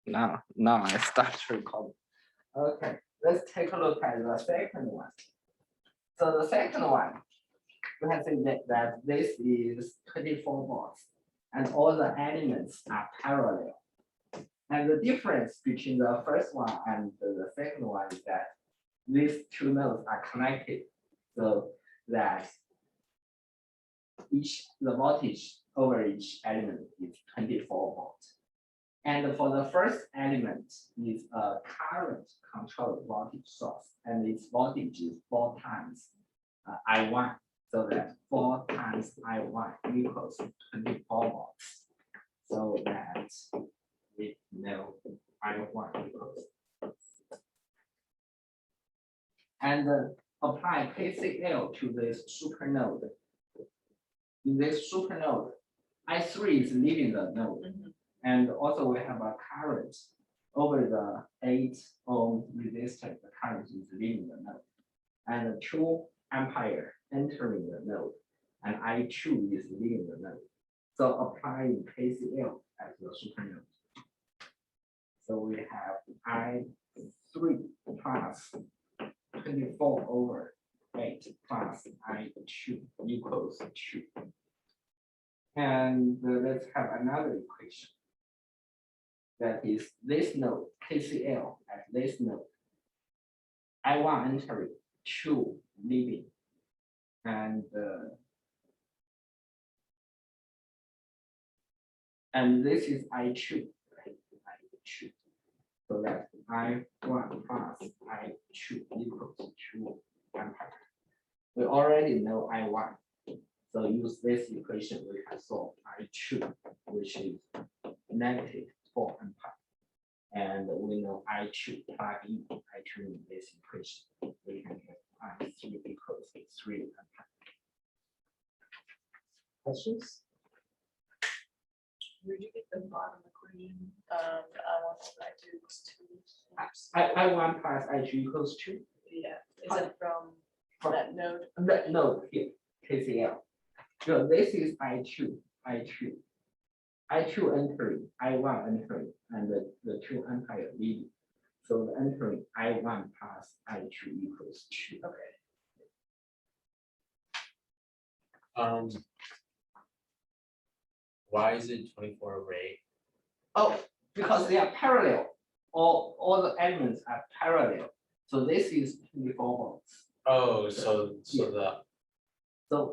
Now I start recording. Okay, let's take a look at the second one. So the second one, we can say that this is 24 volts and all the elements are parallel. And the difference between the first one and the second one is that these two nodes are connected so that the voltage over each element is 24 volts. And for the first element is a current controlled voltage source, and its voltage is 4 times I1, so that 4 times I1 equals 24 volts. So that we know I1 equals. And apply KCL to this supernode. In this supernode, I3 is leaving the node. And also we have a current over the 8 ohm resistor, the current is leaving the node. And 2 ampere entering the node, and I2 is leaving the node. So applying KCL as the supernode. So we have I3 plus 24 over 8 plus I2 equals 2. And let's have another equation. That is this node, KCL at this node. I1 entering, 2 leaving. And this is I2, right? I2. So that I1 plus I2 equals 2 ampere. We already know I1. So use this equation, we can solve I2, which is negative 4 ampere. And we know I2 plug in I2 in this equation. We can get I3 equals 3 ampere. Questions? Where did you get the bottom equation of I1 equals 2? I1 plus I2 equals 2? Yeah, is it from that node? That node here, KCL. So this is I2 entering, I1 entering, and the 2 ampere leading. So the entering I1 plus I2 equals 2. Okay. Why is it 24 over 8? Oh, because they are parallel. All the elements are parallel. So this is 24 volts. Oh, so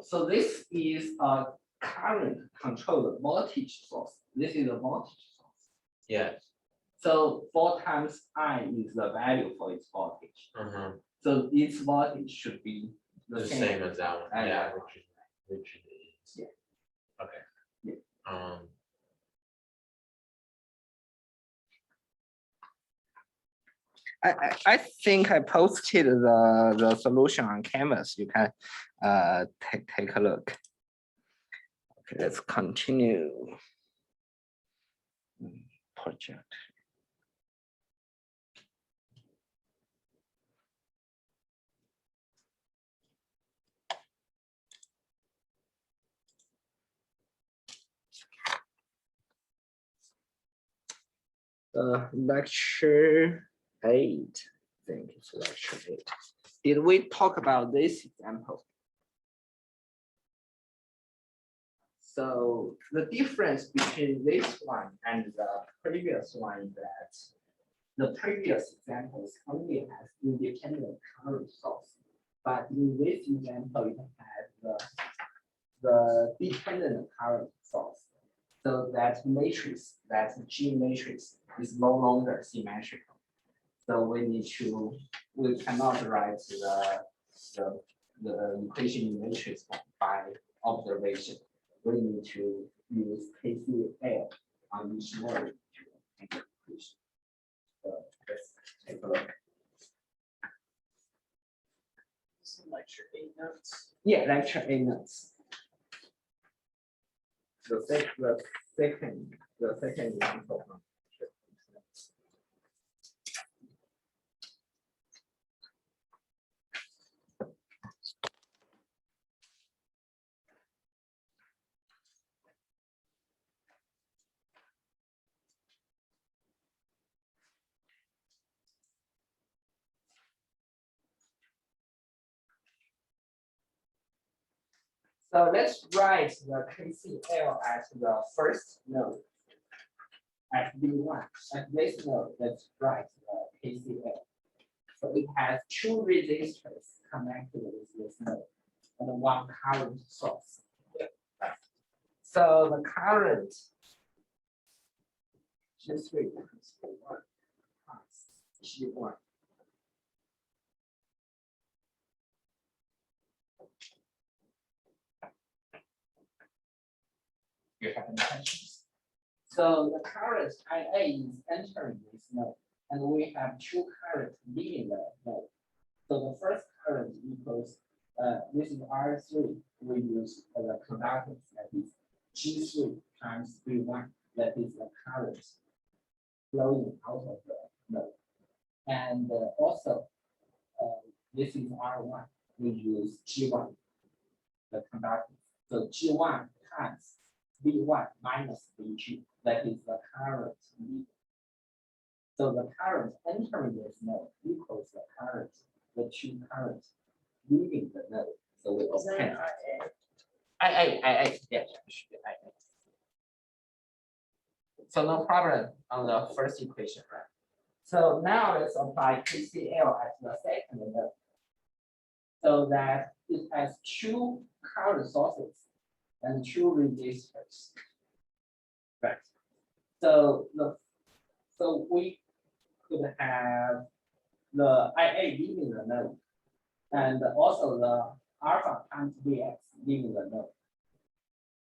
So this is a current controlled voltage source. This is a voltage source. yes. So 4 times I is the value for its voltage. So its voltage should be The same as that one. Yeah, which is. Yeah. Okay. Yeah. I think I posted the solution on Canvas. You can take a look. Okay, let's continue. Project. Lecture 8, I think it's lecture 8. Did we talk about this example? So the difference between this one and the previous one is that the previous examples only has independent current source, but in this example it has the dependent current source. So that matrix, that G matrix, is no longer symmetrical. So we cannot write the equation in matrix by observation. We need to use KCL on each node to make the equation. So let's take a look. Lecture 8 notes. Yeah, lecture 8 notes. The second example. So let's write the KCL at the first node. At B1, at this node, let's write the KCL. So it has two resistors connected with this node and one current source. So the current G3 equals 1 plus G1. You have any questions? So the current IA is entering this node, and we have two currents leaving the node. So the first current equals, this is R3, we use the conductance, that is G3 times V1, that is the current flowing out of the node. And also, this is R1, we use G1, the conductance. So G1 times V1 minus V2, that is the current leaving. So the current entering this node equals the current, the two currents leaving the node. So we Is that obtain an IA? yes, IA. So no problem on the first equation, right? So now let's apply KCL at the second node. So that it has two current sources and two resistors. Right. So we could have the IA leaving the node, and also the alpha times Vx leaving the node.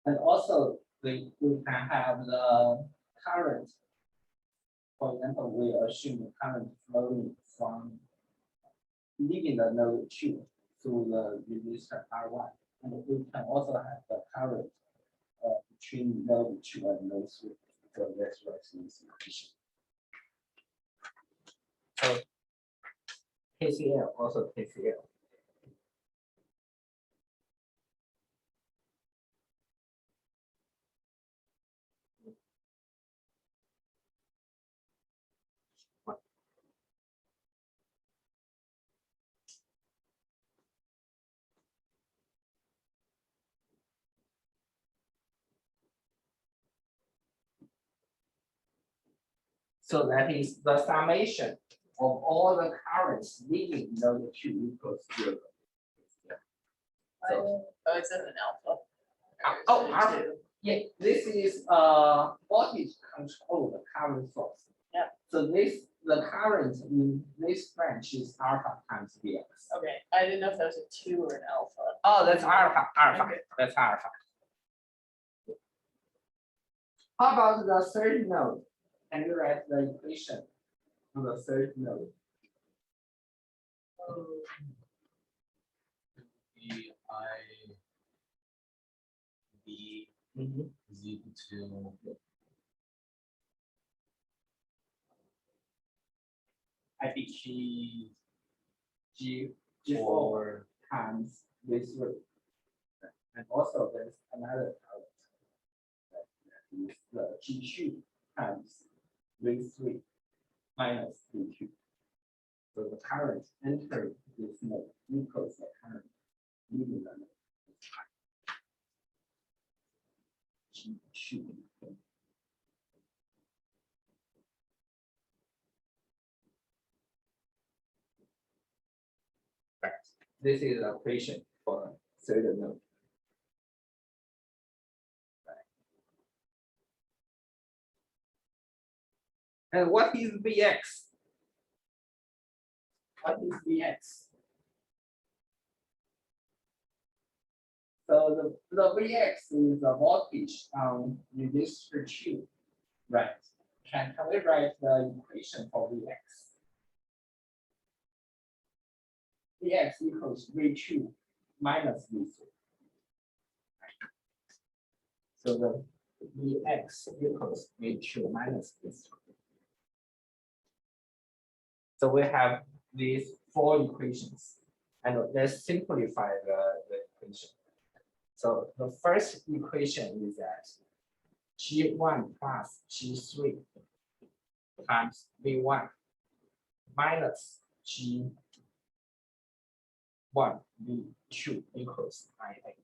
And also we can have the current. For example, we assume the current flowing from leaving the node 2 through the resistor R1. And we can also have the current between node 2 and node 3. So that's what's this equation. So KCL, also KCL. So that is the summation of all the currents leaving node 2 equals 0. So, Oh, it's an alpha. oh, There's alpha. two. yeah, this is voltage control the current source. Yeah. So the current in this branch is alpha times Vx. Okay, I didn't know if that was a 2 or an alpha. Oh, that's alpha. Okay. That's alpha. How about the third node? Can you write the equation on the third node? B Mhm. is equal to IBG G4 4 times V3. And also there's another current that is the G2 times V3 minus V2. So the current entering this node equals the current leaving the node. G2. Right. This is the equation for third node. And what is Vx? What is Vx? So the Vx is the voltage on resistor 2, right? Can we write the equation for Vx? Vx equals V2 minus V3. So the Vx equals V2 minus V3. So we have these four equations, and let's simplify the equation. So the first equation is that G1 plus G3 times V1 minus G1 V2 equals IA.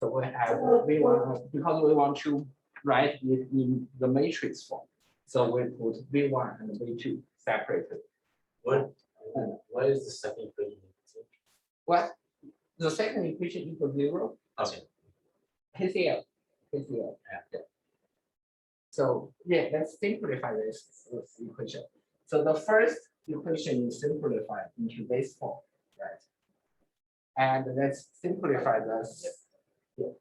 So we have V1 because we want to write it in the matrix form. So we put V1 and V2 separated. What is the second equation? Well, the second equation equals 0. Okay. KCL. Yeah. So yeah, let's simplify this equation. So the first equation is simplified into this form, right? And let's simplify this. Yeah.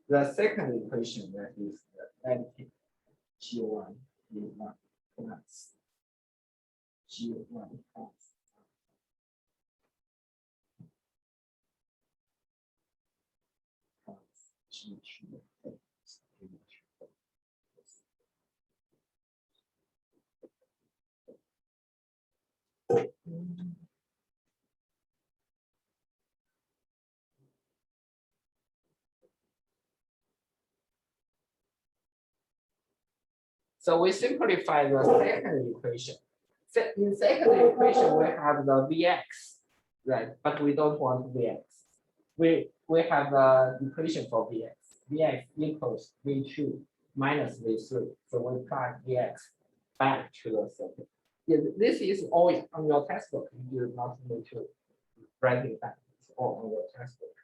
The second equation, that is the negative G1 V1 plus G1 plus G2 plus V2. So we simplify the second equation. In second equation, we have the Vx, right? But we don't want Vx. We have the equation for Vx. Vx equals V2 minus V3. So we plug Vx back to the circuit. Yeah, this is all on your textbook. You do not need to write it down. It's all on your textbook.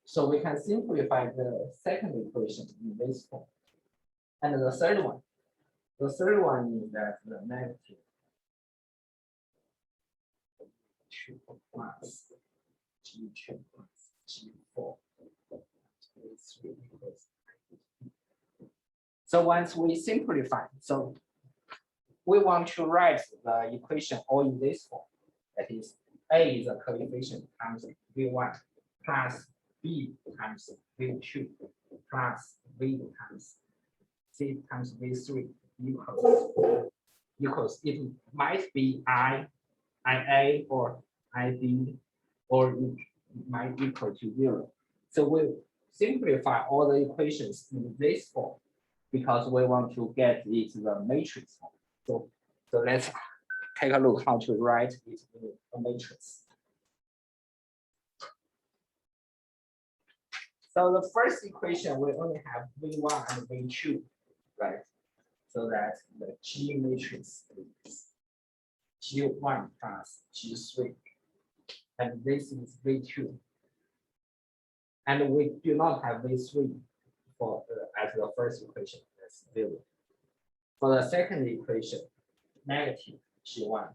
So we can simplify the second equation in this form. And the third one is that the negative 2 plus G2 plus G4. So once we simplify, so we want to write the equation all in this form. That is, A is a coefficient times V1 plus B times V2 plus V times C times V3 equals it might be IA or IB, or it might equal to 0. So we simplify all the equations in this form because we want to get it the matrix form. So let's take a look how to write it in a matrix. So the first equation, we only have V1 and V2, right? So that the G matrix is G1 plus G3. And this is V2. And we do not have V3 for as the first equation, that's 0. For the second equation, negative G1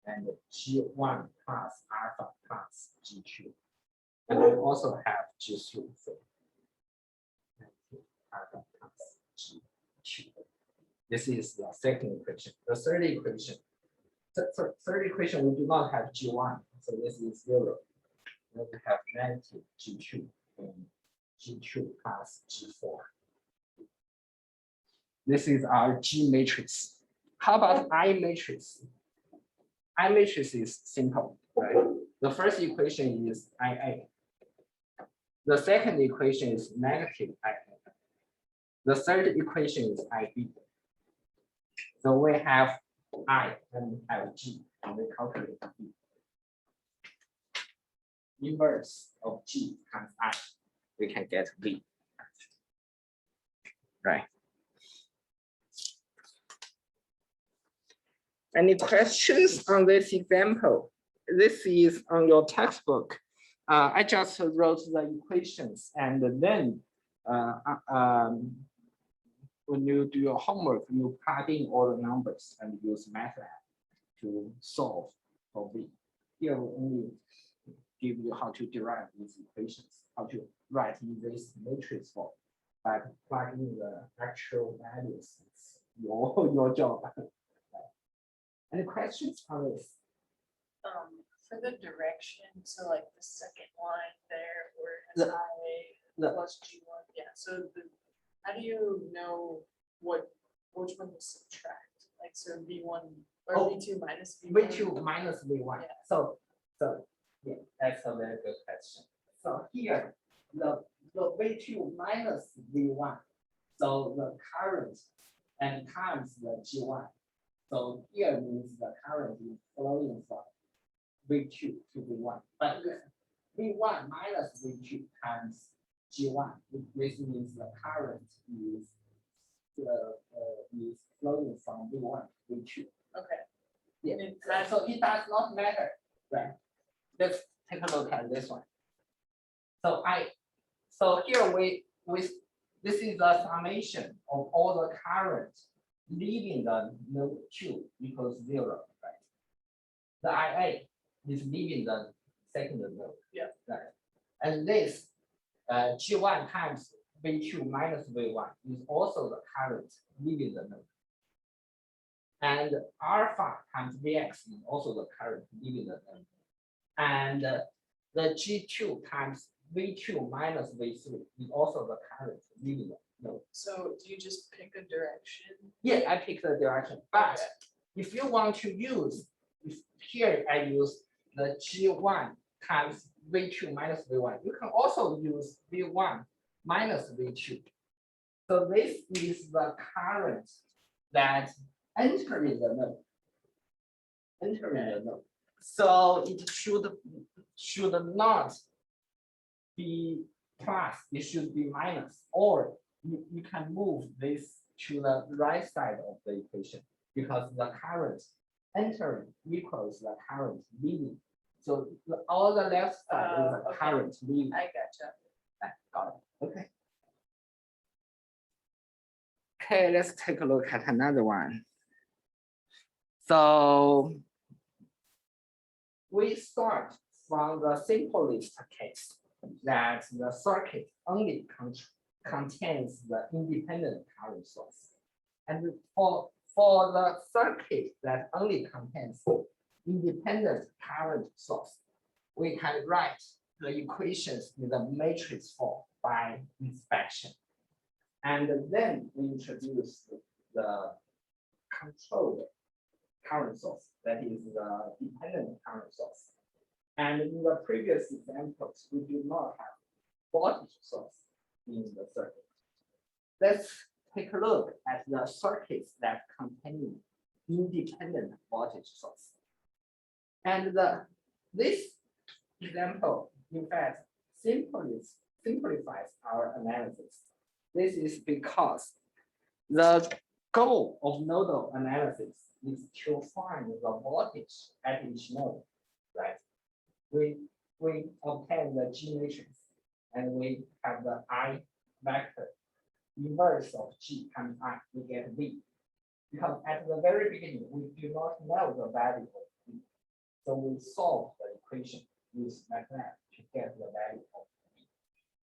and G1 plus alpha plus G2. And we also have G3. So negative alpha plus G2. This is the second equation. The third equation, we do not have G1, so this is 0. Then we have negative G2 and G2 plus G4. This is our G matrix. How about I matrix? I matrix is simple, right? The first equation is IA. The second equation is negative IA. The third equation is IB. So we have I and have G, and we calculate B. Inverse of G times I, we can get V. Right. Any questions on this example? This is on your textbook. I just wrote the equations, and then when you do your homework, you plug in all the numbers and use MATLAB to solve for V. Here we only give you how to derive these equations, how to write in this matrix form, but plug in the actual values. It's your job. Any questions on this? For the direction, so like the second line there where it has IA plus G1, yeah, so how do you know which one to subtract? Like, so V1 or V2 minus V1? V2 minus V1. Yeah. So yeah, that's a very good question. So here, the V2 minus V1, so the current and times the G1. So here means the current is flowing from V2 to V1. But V1 minus V2 times G1. This means the current is flowing from V1 to V2. Okay. Yeah. And So it does not matter, right? Let's take a look at this one. So here this is the summation of all the current leaving the node 2 equals 0, right? The IA is leaving the second node. Yeah. Right. And this G1 times V2 minus V1 is also the current leaving the node. And alpha times Vx is also the current leaving the node. And the G2 times V2 minus V3 is also the current leaving the node. so do you just pick a direction? Yeah, I pick the direction, but Okay. if you want to use, here I use the G1 times V2 minus V1, you can also use V1 minus V2. So this is the current that entering the node. Entering the node. So it should not be plus, it should be minus, or you can move this to the right side of the equation because the current entering equals the current leaving. So all the left side is the Okay. current leaving. I gotcha. Got it. Okay. Okay, let's take a look at another one. So we start from the simplest case that the circuit only contains the independent current source. And for the circuit that only contains independent current source, we can write the equations in the matrix form by inspection. And then we introduce the controlled current source, that is the dependent current source. And in the previous examples, we do not have voltage source in the circuit. Let's take a look at the circuits that contain independent voltage source. And this example, in fact, simplifies our analysis. This is because the goal of nodal analysis is to find the voltage at each node, right? We obtain the G matrix and we have the I vector inverse of G times I, we get V. Because at the very beginning, we do not know the value of V. So we solve the equation with MATLAB to get the value of V.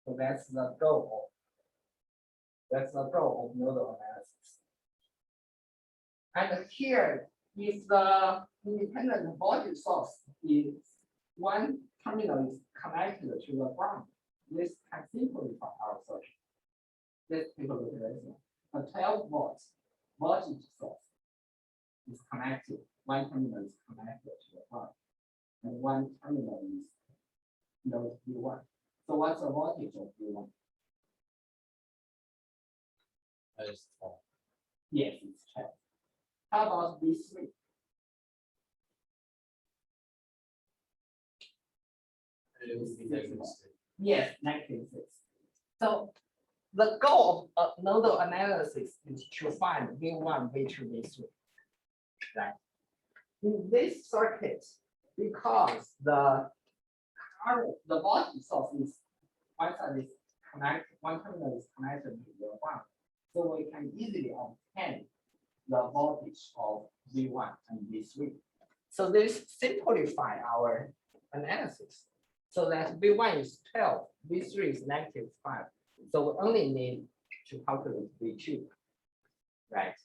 So that's the goal of nodal analysis. And here, if the independent voltage source is one terminal is connected to the ground, this can simplify our circuit. Let's take a look at this one. A 12 volts voltage source is connected. One terminal is connected to the ground, and one terminal is node V1. So what's the voltage of V1? Yes, it's 12. How about V3? Yes, -6. So the goal of nodal analysis is to find V1, V2, V3. Right. In this circuit, because the voltage source is one side is connected, one terminal is connected to the ground, so we can easily obtain the voltage of V1 and V3. So this simplify our analysis. So that V1 is 12, V3 is -5. So we only need to calculate V2, right?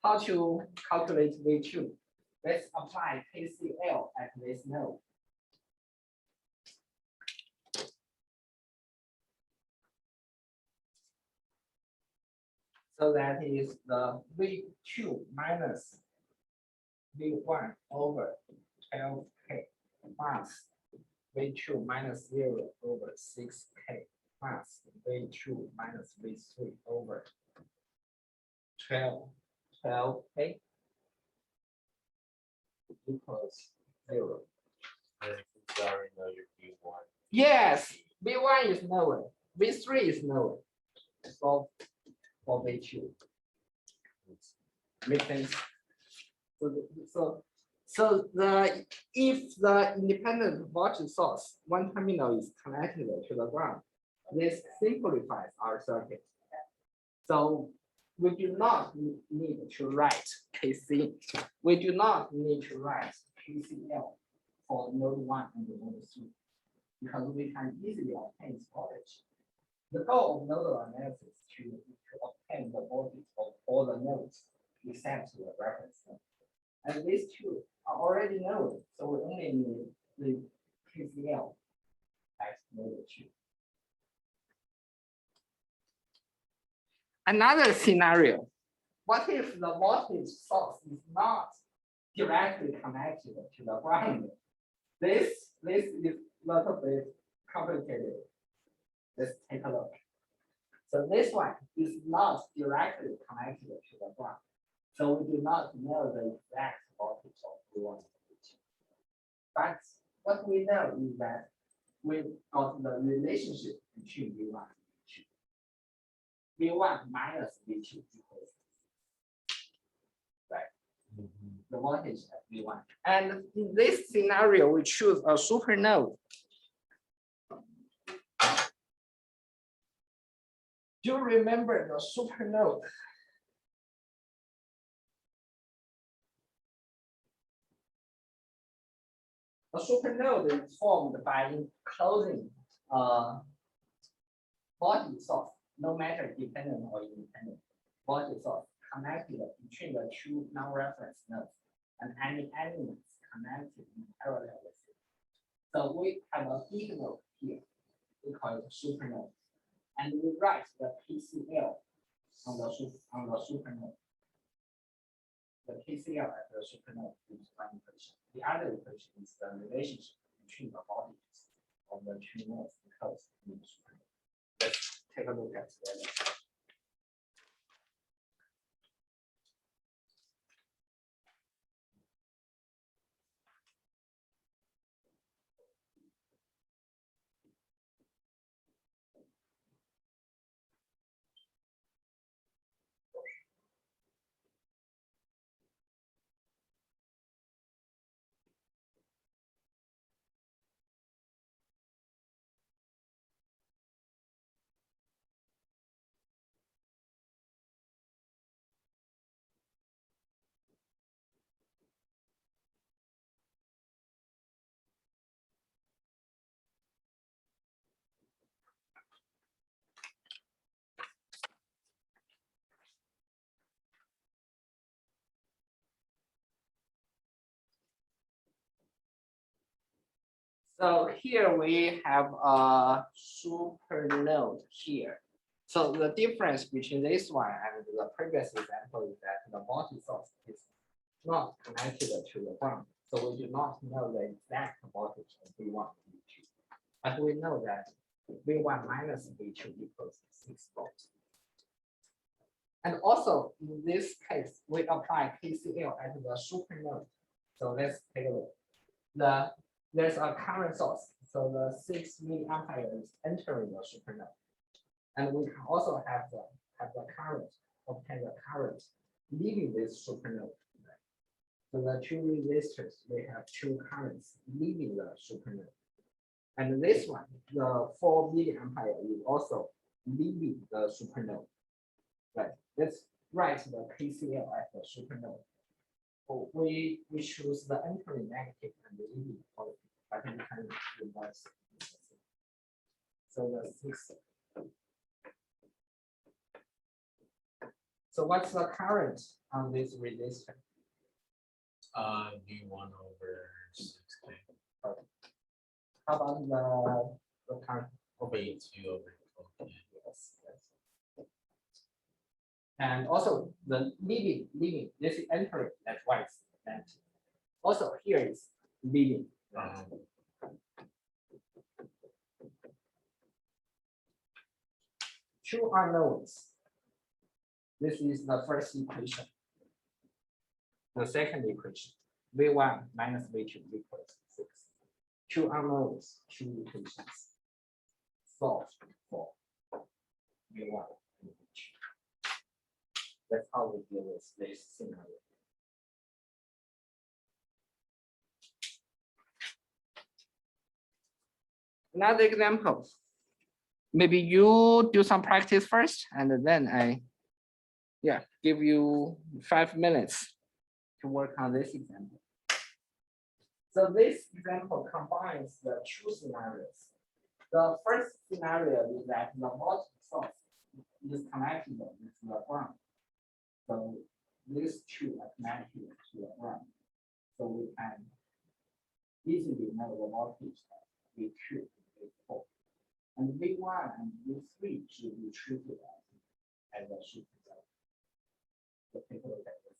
How to calculate V2? Let's apply KCL at this node. So that is the V2 minus V1 over 12K plus V2 minus 0 over 6K plus V2 minus V3 over 12K equals 0. And since I already know your V1, Yes, V1 is known, V3 is known. So for V2. Make sense? So the if the independent voltage source, one terminal is connected to the ground, this simplifies our circuit. So we do not need to write KC. We do not need to write PCL for node 1 and node 3 because we can easily obtain this voltage. The goal of nodal analysis is to obtain the voltage of all the nodes except the reference node. And these two are already known, so we only need the KCL as node 2. Another scenario, what if the voltage source is not directly connected to the ground? This is a little bit complicated. Let's take a look. So this one is not directly connected to the ground. So we do not know the exact voltage of V1 and V2. But what we know is that we got the relationship between V1 and V2. V1 minus V2 equals the voltage at V1. And in this scenario, we choose a supernode. Do you remember the supernode? A supernode is formed by enclosing voltage source, no matter dependent or independent, voltage source connected between the two non-reference nodes and any elements connected in parallel with it. So we have a big node here. We call it a supernode. And we write the PCL on the supernode. The KCL at the supernode is one equation. The other equation is the relationship between the voltages of the two nodes enclosed in the supernode. Let's take a look at together. So here we have a supernode here. So the difference between this one and the previous example is that the voltage source is not connected to the ground. So we do not know the exact voltage of V1 and V2. But we know that V1 minus V2 equals 6 volts. And also in this case, we apply KCL at the supernode. So let's take a look. There's a current source. So the 6 milliampere is entering the supernode. And we can also have the current, obtain the current leaving this supernode. So the two resistors, we have two currents leaving the supernode. And this one, the 4 milliampere is also leaving the supernode. Right. Let's write the KCL at the supernode. So we choose the entering negative and the leaving positive. I think we can reverse. So the 6. So what's the current on this resistor? V1 over 6K. How about the current? V2 over 12K. Yes. And also the leaving, this is entering, that's why it's empty. Also here is leaving. Two unknowns. This is the first equation. The second equation, V1 minus V2 equals 6. two unknowns, two equations. Solve for V1 and V2. That's how we deal with this scenario. Another example. Maybe you do some practice first, and then I, give you 5 minutes to work on this example. So this example combines the two scenarios. The first scenario is that the voltage source is connected with the ground. So these two are connected to the ground. So we can easily know the voltage of V2 and V4. And V1 and V3 should be treated as a super cell. So take a look at this.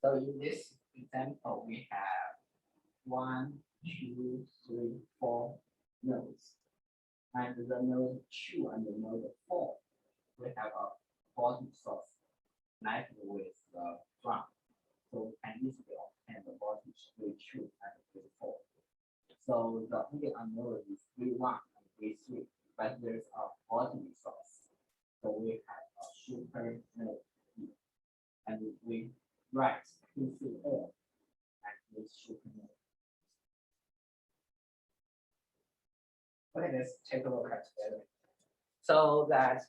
So in this example, we have 1, 2, 3, 4 nodes. And the node 2 and the node 4, we have a voltage source connected with the ground. So we can easily obtain the voltage V2 and V4. So the only unknown is V1 and V3, but there's a voltage source. So we have a super node here. And we write PCL and this super node. Okay, let's take a look at together. So that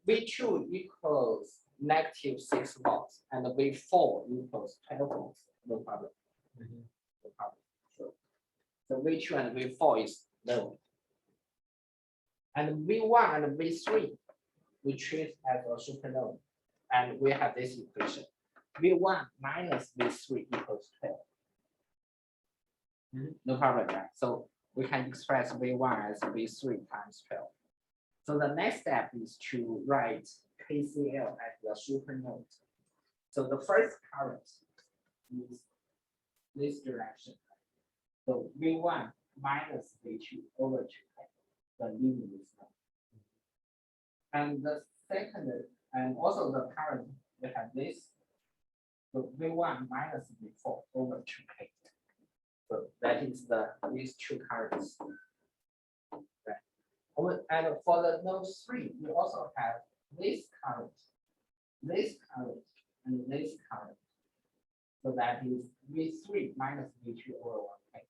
V2 equals -6 volts and V4 equals 12 volts. No problem. No problem. So V2 and V4 is low. And V1 and V3, we treat as a supernode, and we have this equation. V1 minus V3 equals 12. No problem, right? So we can express V1 as V3 times 12. So the next step is to write KCl at the supernode. So the first current is this direction. So V1 minus V2 over 2, the leaving this node. And the second, and also the current, we have this. So V1 minus V4 over 2K. So that is these two currents. Right. And for the node 3, we also have this current, and this current. So that is V3 minus V2 over 1K.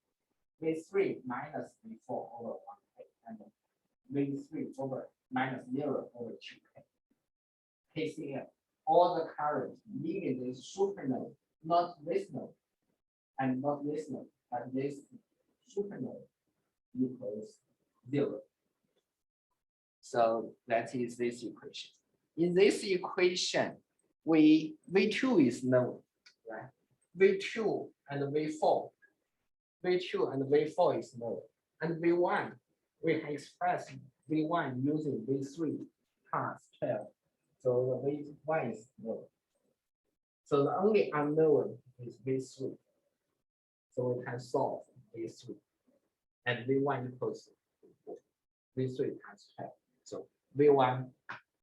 V3 minus V4 over 1K. And V3 over minus 0 over 2K. KCl, all the currents leaving this supernode, not this node, and not this node, but this supernode equals 0. So that is this equation. In this equation, V2 is known, right? V2 and V4. V2 and V4 is known. And V1, we can express V1 using V3 times 12. So the V1 is known. So the only unknown is V3. So we can solve V3. And V1 equals V3 times 12. So V1,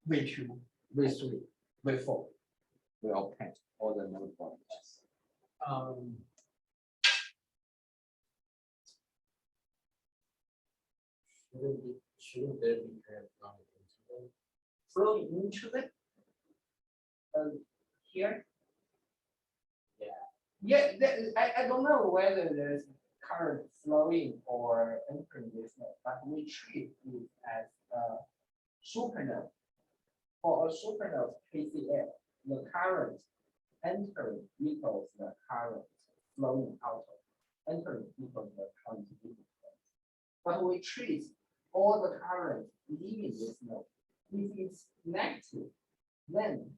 V2, V3, V4 will obtain all the node voltages. Shouldn't there be current Flowing into the here. Yeah, I don't know whether there's current flowing or entering this node, but we treat it as a supernode. For a supernode KCl, the current entering equals the current flowing out. Entering equals the current leaving. But we treat all the current leaving this node. If it's negative, then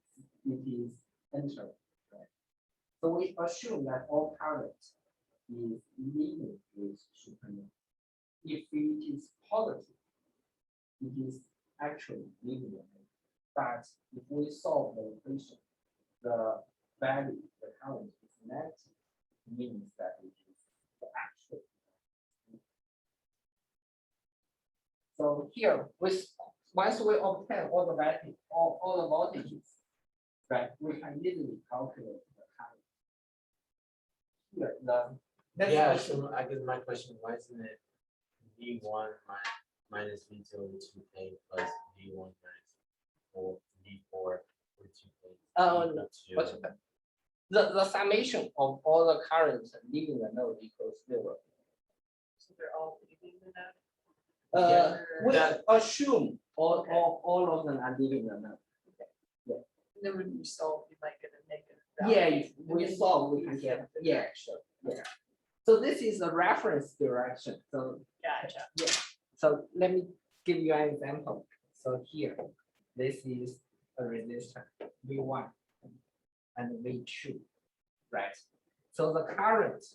it is entering. Right? So we assume that all current is leaving this supernode. If it is positive, it is actually leaving the node. But if we solve the equation, the value, the current is negative, means that it is the actual. So here, once we obtain all the value, all the voltages, right, we can easily calculate the current. Here, Yeah, so I guess my question, why isn't it V1 minus V2 over 2K plus V1 minus V4 over 2K? What's the summation of all the currents leaving the node equals 0. So they're all leaving the node? We assume all of them are leaving the node. And then when you solve, you might get a negative Yeah, value. if we solve, we can get, yeah, sure, yeah. So this is a reference direction. So Gotcha. yeah. So let me give you an example. So here, this is a resistor V1 and V2, right? So the current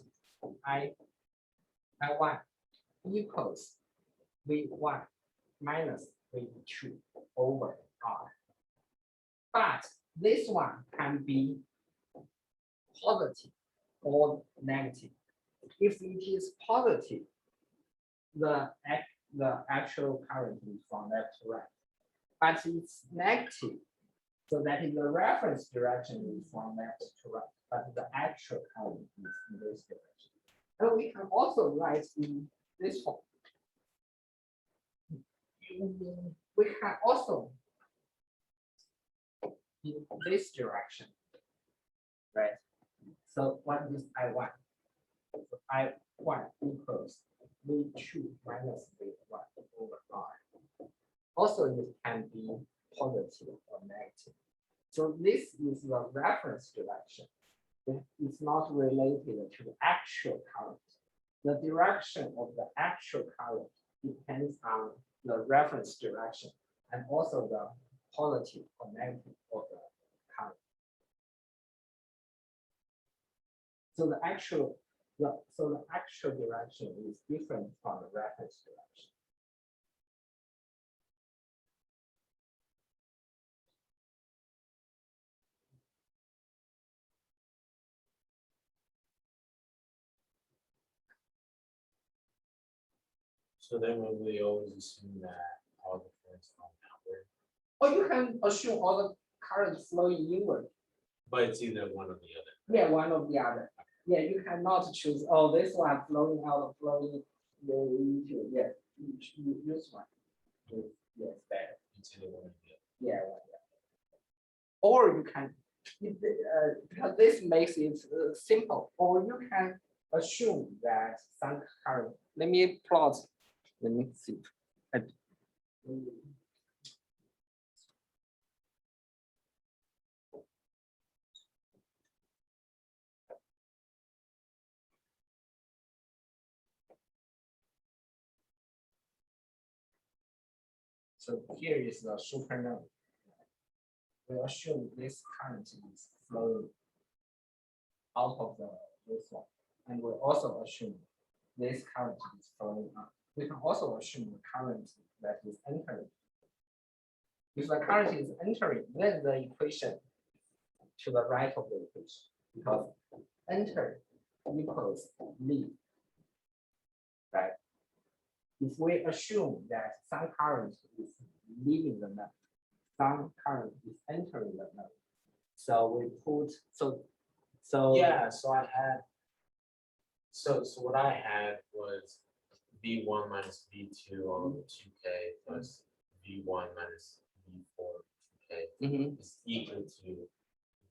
I1 equals V1 minus V2 over R. But this one can be positive or negative. If it is positive, the actual current is from left to right. But it's negative, so that is the reference direction is from left to right. But the actual current is in this direction. And we can also write in this form. We can also in this direction, right? So what is I1? So I1 equals V2 minus V1 over R. Also, it can be positive or negative. So this is the reference direction. It's not related to the actual current. The direction of the actual current depends on the reference direction and also the positive or negative of the current. So the actual direction is different from the reference direction. So then will we always assume that all the currents flow outward? Or you can assume all the currents flowing inward. But it's either one or the other. Yeah, one or the other. Yeah, you cannot choose, oh, this one flowing out, flowing into, yeah, use one. Yes, better. It's either one or the other. Yeah. Or you can, because this makes it simple, or you can assume that some current, let me plot, let me see. So here is the supernode. We assume this current is flowing out of this one. And we also assume this current is flowing out. We can also assume the current that is entering. If the current is entering, then the equation to the right of the equation, because enter equals leave. Right? If we assume that some current is leaving the node, some current is entering the node. So we put Yeah, so I had, so what I had was V1 minus V2 over 2K plus V1 minus V4 2K is equal to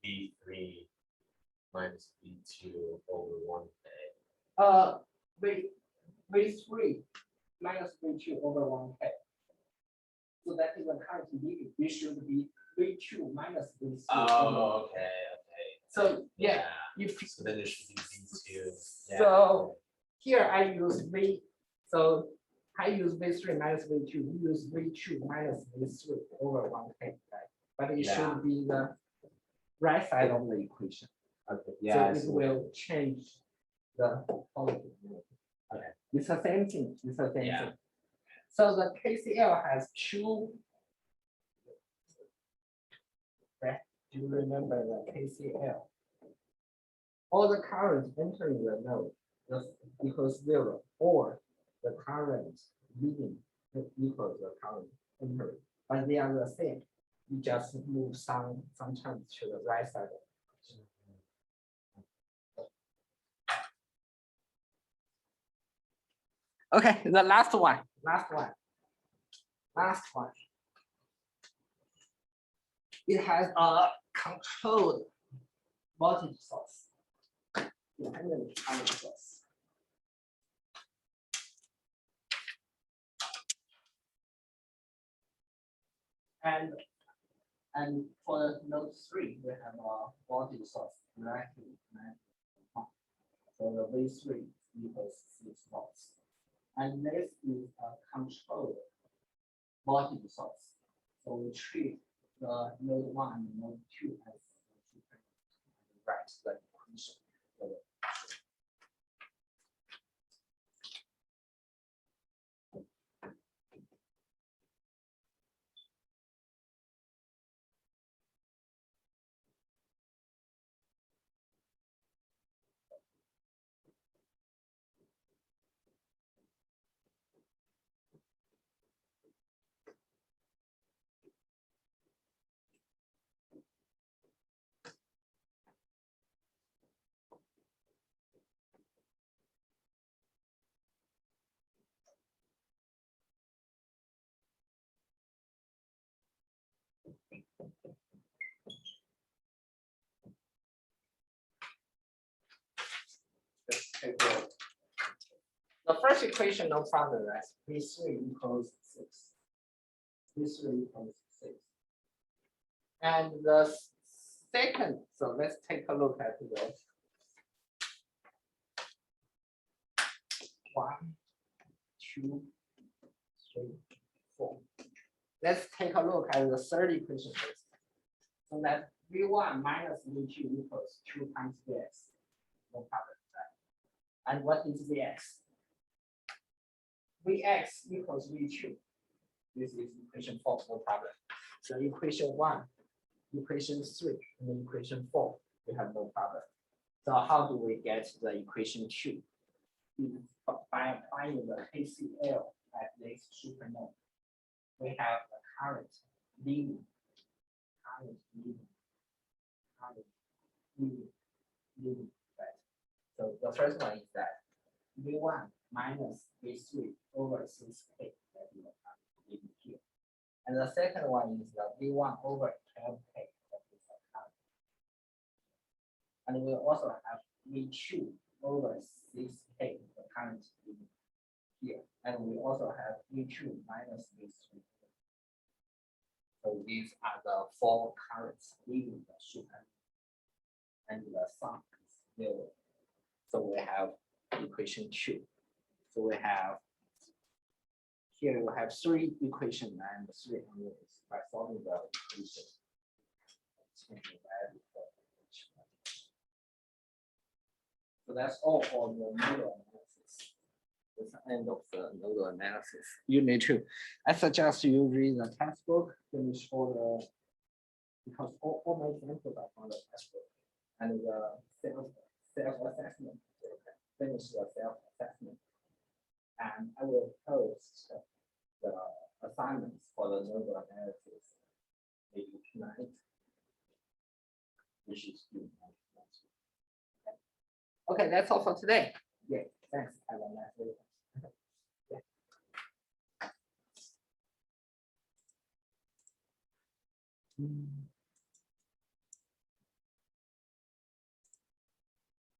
V3 minus V2 over 1K. V3 minus V2 over 1K. So that is the current leaving. We should be V2 minus V3. Oh, okay. So yeah, if So then it should be V2. Yeah. so here I use V. So I use V3 minus V2. We use V2 minus V3 over 1K, right? But it should be the right side of the equation. Okay. Yeah. So it will change the positive. Okay. It's the same thing. It's the same Yeah. thing. So the KCL has two. Right? Do you remember the KCL? All the current entering the node equals 0, or the current leaving equals the current entering. But they are the same. You just move some terms to the right side. Okay, the last one. It has a controlled voltage source. Dependent current source. And for node 3, we have a voltage source directly connected. So the V3 equals 6 volts. And this is a controlled voltage source. So we treat the node 1 and node 2 as right the equation. The first equation of further as V3 equals 6. V3 equals 6. And the second, so let's take a look at this. 1, 2, 3, 4. let's take a look at the third equation first. So that V1 minus V2 equals 2 times Vx. No problem. And what is Vx? Vx equals V2. This is equation 4, no problem. So equation 1, equation 3, and equation 4, we have no problem. So how do we get the equation 2? By applying the KCL at this supernode. We have the current leading, right? So the first one is that V1 minus V3 over 6K that we will have in here. And the second one is the V1 over 12K that is the current. And we also have V2 over 6K, the current in here. And we also have V2 minus V3. So these are the 4 currents leaving the super, and the sum is 0. So we have equation 2. So we have here we have 3 equations and 3 unknowns by solving the equation. Change the value for each one. So that's all for the nodal analysis. That's the end of the nodal analysis. Unit 2. I suggest you read the textbook, finish all the, because all my examples are from the textbook, and the self-assessment, finish the self-assessment. And I will post the assignments for the nodal analysis maybe tonight, which is due next week. Okay, that's all for today. Yeah, thanks. Have a nice day. Yeah.